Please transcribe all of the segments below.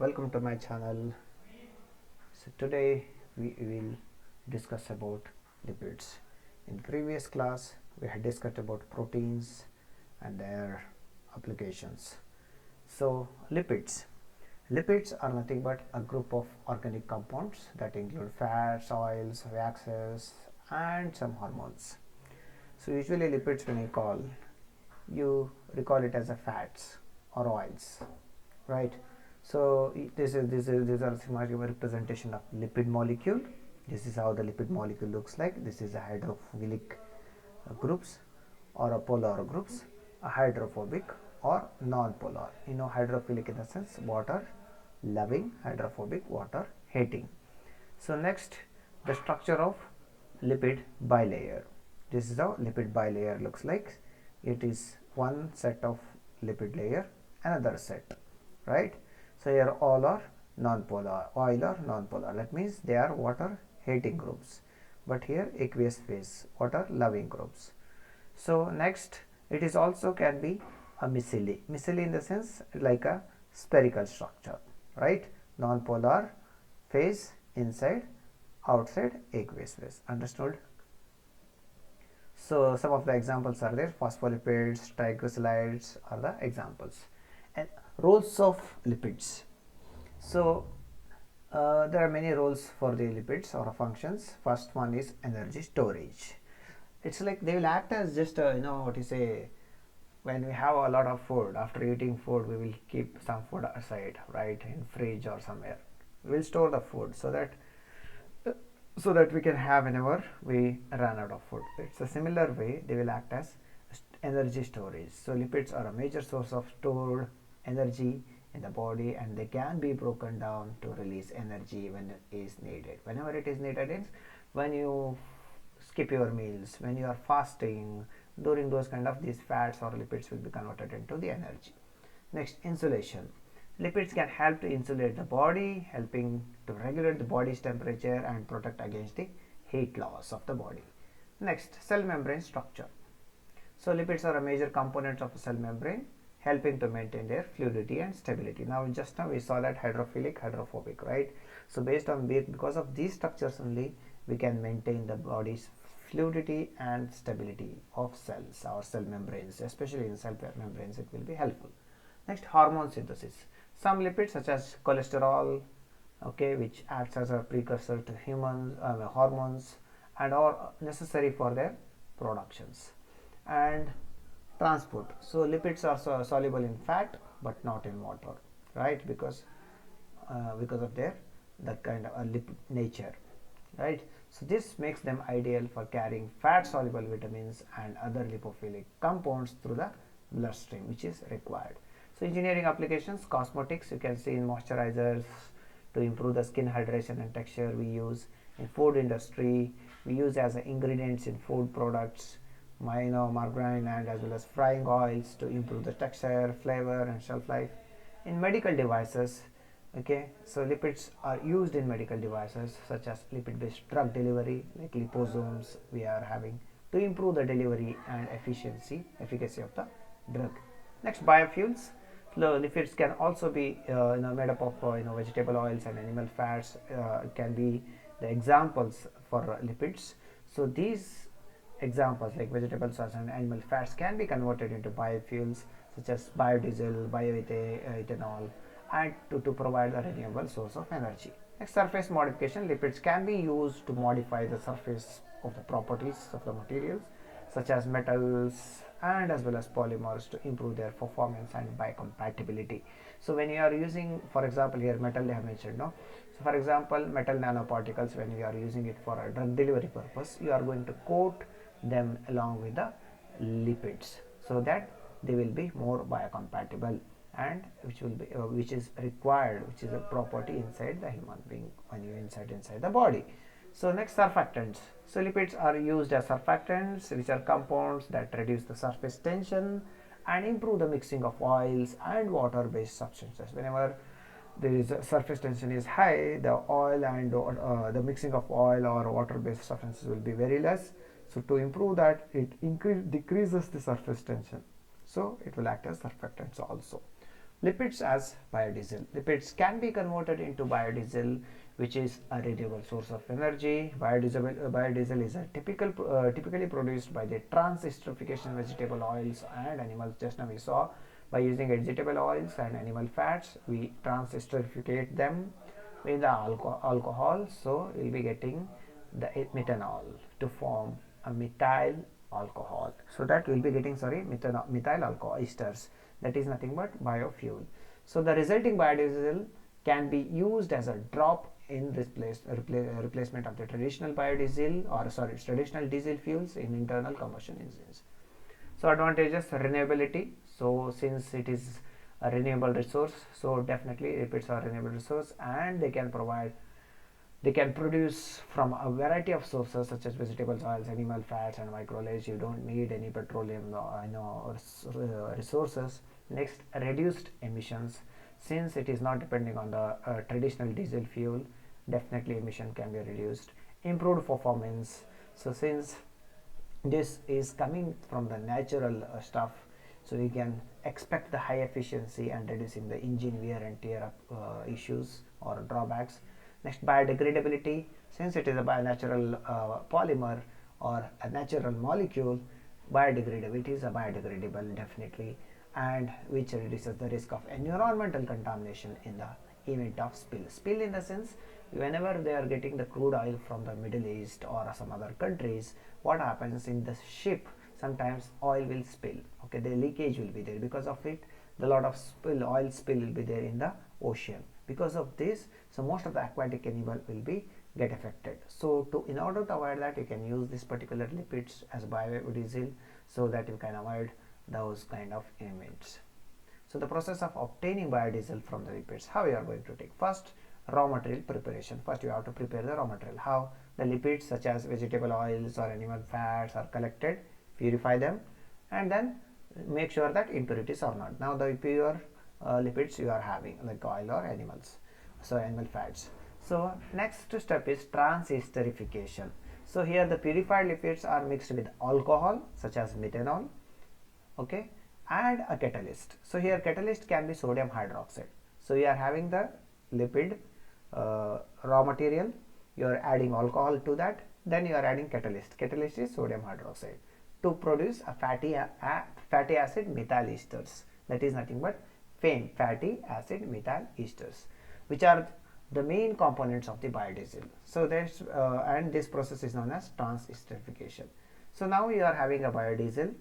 welcome to my channel. So today we will discuss about lipids. In previous class we had discussed about proteins and their applications. So lipids are nothing but a group of organic compounds that include fats, oils, waxes and some hormones. So usually lipids, when you recall it as a fats or oils, right? So these are schematic representation of lipid molecule. This is how the lipid molecule looks like. This is a hydrophilic groups or a polar groups, a hydrophobic or non-polar. Hydrophilic in the sense water loving, hydrophobic water hating. So next, the structure of lipid bilayer. This is how lipid bilayer looks like. It is one set of lipid layer, another set, right? So here all are non-polar, oil are non-polar. That means they are water hating groups. But here aqueous phase, water loving groups. So next, it is also can be a micelle. Micelle in the sense like a spherical structure, right? Non-polar phase inside, outside aqueous phase. Understood? So some of the examples are there. Phospholipids, triglycerides are the examples. And roles of lipids. So there are many roles for the lipids or functions. First one is energy storage. It's like they will act as just what you say, when we have a lot of food, after eating food we will keep some food aside, right, in fridge or somewhere. We will store the food so that we can have whenever we run out of food. It's a similar way they will act as energy storage. So lipids are a major source of stored energy in the body, and they can be broken down to release energy when it is needed. Whenever it is needed is when you skip your meals, when you are fasting, during those kind of these fats or lipids will be converted into the energy. Next, insulation. Lipids can help to insulate the body, helping to regulate the body's temperature and protect against the heat loss of the body. Next, cell membrane structure. So lipids are a major component of a cell membrane, helping to maintain their fluidity and stability. Now we saw that hydrophilic, hydrophobic, right? So because of these structures only, we can maintain the body's fluidity and stability of cells or cell membranes, especially in cell membranes it will be helpful. Next, hormone synthesis. Some lipids such as cholesterol, which acts as a precursor to human hormones and are necessary for their productions. And transport. So lipids are soluble in fat but not in water, right? Because of their that kind of lipid nature, right? So this makes them ideal for carrying fat soluble vitamins and other lipophilic compounds through the bloodstream, which is required. So engineering applications, cosmetics, you can see in moisturizers to improve the skin hydration and texture. We use in food industry, we use as ingredients in food products, margarine and as well as frying oils to improve the texture, flavor and shelf life. In medical devices, so lipids are used in medical devices such as lipid-based drug delivery, like liposomes we are having to improve the delivery and efficacy of the drug. Next, biofuels. Lipids can also be made up of vegetable oils and animal fats. Can be the examples for lipids. So these examples like vegetable oils and animal fats can be converted into biofuels such as biodiesel, bioethanol, and to provide a renewable source of energy. Next, surface modification. Lipids can be used to modify the surface of the properties of the materials such as metals and as well as polymers to improve their performance and biocompatibility. So when you are using, for example, here metal they have mentioned, no? So for example, metal nanoparticles, when you are using it for a drug delivery purpose, you are going to coat them along with the lipids so that they will be more biocompatible, and which is required, which is a property inside the human being when you inside the body. So next, surfactants. So lipids are used as surfactants, which are compounds that reduce the surface tension and improve the mixing of oils and water based substances. Whenever there is a surface tension is high, the oil and the mixing of oil or water based substances will be very less. So to improve that, it decreases the surface tension, so it will act as surfactants also. Lipids as biodiesel. Lipids can be converted into biodiesel, which is a renewable source of energy. Biodiesel is a typically produced by the trans-esterification vegetable oils and animals. Just now we saw by using vegetable oils and animal fats, we trans-esterificate them in the alcohol. So we'll be getting the methanol to form a methyl alcohol. So that we'll be getting methyl alcohol esters. That is nothing but biofuel. So the resulting biodiesel can be used as a drop in replacement of the traditional biodiesel traditional diesel fuels in internal combustion engines. So advantages: renewability. So since it is a renewable resource, so definitely lipids are renewable resource, and they can produce from a variety of sources such as vegetable oils, animal fats, and microalgae. You don't need any petroleum resources. Next, reduced emissions. Since it is not depending on the traditional diesel fuel, definitely emission can be reduced. Improved performance. So since this is coming from the natural stuff, so we can expect the high efficiency and reducing the engine wear and tear issues or drawbacks. Next, biodegradability. Since it is a natural polymer or a natural molecule, biodegradability is a biodegradable definitely, and which reduces the risk of environmental contamination in the event of spill. Spill in the sense, whenever they are getting the crude oil from the Middle East or some other countries, what happens in the ship, sometimes oil will spill. Okay, the leakage will be there. Because of it, the lot of oil spill will be there in the ocean. Because of this, so most of the aquatic animal will be get affected. So in order to avoid that, you can use this particular lipids as biodiesel, so that you can avoid those kind of events. So the process of obtaining biodiesel from the lipids, how you are going to take? First, raw material preparation. First you have to prepare the raw material. How? The lipids such as vegetable oils or animal fats are collected, purify them, and then make sure that impurities are not. Now the pure lipids you are having, like oil or animal fats. So next step is trans-esterification. So here the purified lipids are mixed with alcohol such as methanol, okay, and a catalyst. So here catalyst can be sodium hydroxide. So you are having the lipid raw material, you are adding alcohol to that, then you are adding catalyst. Catalyst is sodium hydroxide to produce a fatty acid methyl esters. That is nothing but FAME, fatty acid methyl esters, which are the main components of the biodiesel. So that's and this process is known as trans-esterification. So now you are having a biodiesel.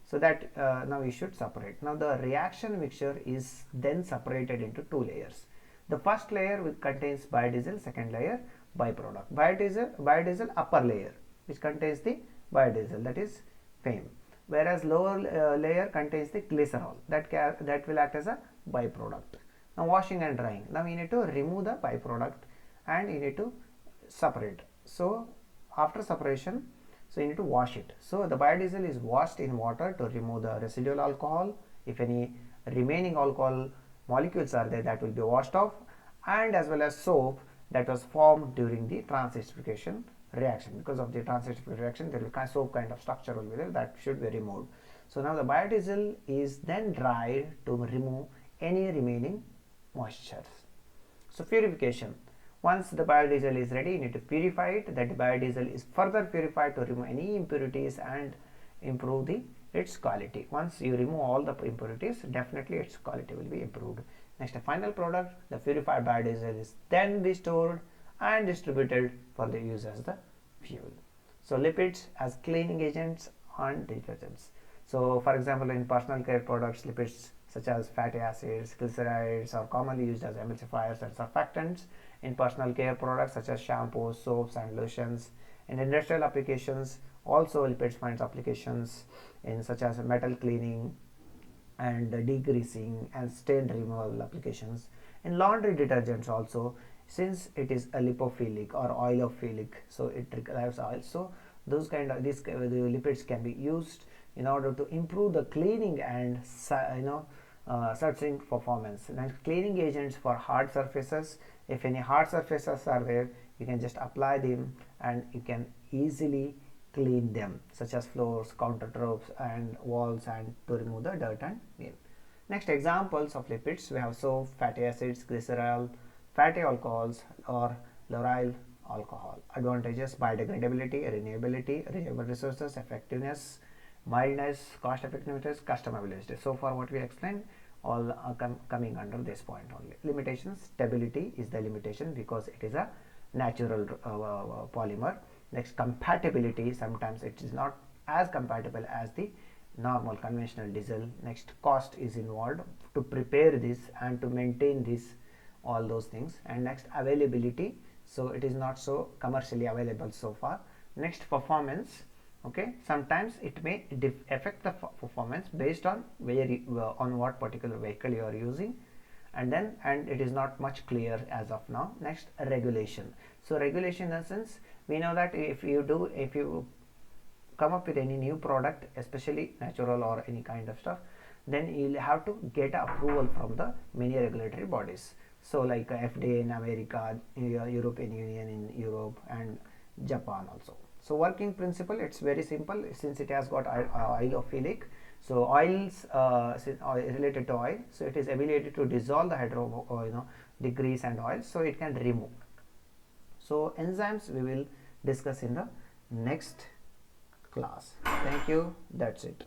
So that now you should separate. Now the reaction mixture is then separated into two layers. The first layer contains biodiesel, second layer byproduct. Biodiesel upper layer, which contains the biodiesel, that is FAME, whereas lower layer contains the glycerol, that will act as a byproduct. Now washing and drying. Now you need to remove the byproduct and you need to separate. So after separation, so you need to wash it. So the biodiesel is washed in water to remove the residual alcohol. If any remaining alcohol molecules are there, that will be washed off, and as well as soap that was formed during the trans-esterification reaction. Because of the trans-esterification reaction, there will be soap kind of structure will be there, that should be removed. So now the biodiesel is then dried to remove any remaining moistures. So purification. Once the biodiesel is ready, you need to purify it. That biodiesel is further purified to remove any impurities and improve its quality. Once you remove all the impurities, definitely its quality will be improved. Next, a final product, the purified biodiesel, is then be stored and distributed for the use as the fuel. So lipids as cleaning agents and detergents. So for example, in personal care products, lipids such as fatty acids, glycerides are commonly used as emulsifiers and surfactants. In personal care products such as shampoos, soaps and lotions. In industrial applications, also lipids finds applications in such as metal cleaning and degreasing and stain removal applications. In laundry detergents also, since it is a lipophilic or oilophilic, so it requires oil. So those kind of the lipids can be used in order to improve the cleaning and searching performance. And cleaning agents for hard surfaces. If any hard surfaces are there, you can just apply them and you can easily clean them, such as floors, countertops and walls, and to remove the dirt and nail. Next, examples of lipids we have soap, fatty acids, glycerol, fatty alcohols, or lauryl alcohol. Advantages: biodegradability, renewable resources, effectiveness, mildness, cost effectiveness, customizability. So far what we explained all are coming under this point only. Limitations: stability is the limitation because it is a natural polymer. Next, compatibility: sometimes it is not as compatible as the normal conventional diesel. Next, cost is involved to prepare this and to maintain this, all those things. And next, availability, so it is not so commercially available so far. Next, performance. Okay, sometimes it may affect the performance based on where on what particular vehicle you are using, and it is not much clear as of now. Next, regulation. So regulation in the sense, we know that if you come up with any new product, especially natural or any kind of stuff, then you'll have to get approval from the many regulatory bodies. So like FDA in America, European Union in Europe, and Japan also. So working principle, it's very simple. Since it has got oilophilic, so oils related to oil, so it is ability to dissolve the the grease and oil, so it can remove. So enzymes we will discuss in the next class. Thank you. That's it.